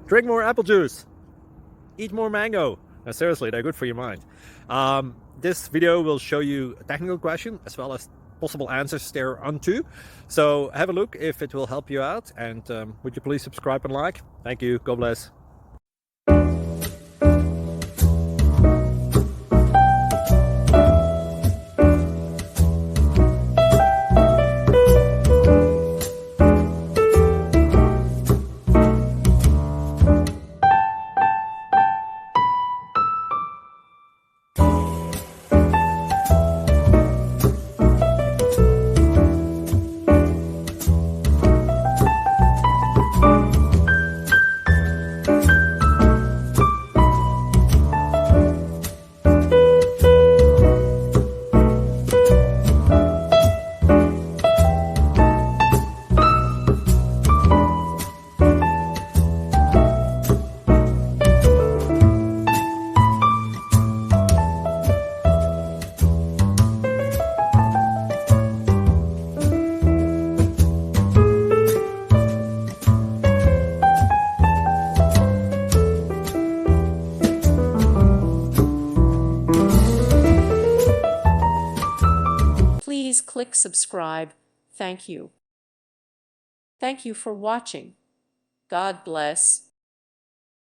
Drink more apple juice. Eat more mango. No, seriously, they're good for your mind. This video will show you a technical question as well as possible answers thereunto. So have a look if it will help you out, and would you please subscribe and like? Thank you. God bless. Please click subscribe. Thank you. Thank you for watching. God bless.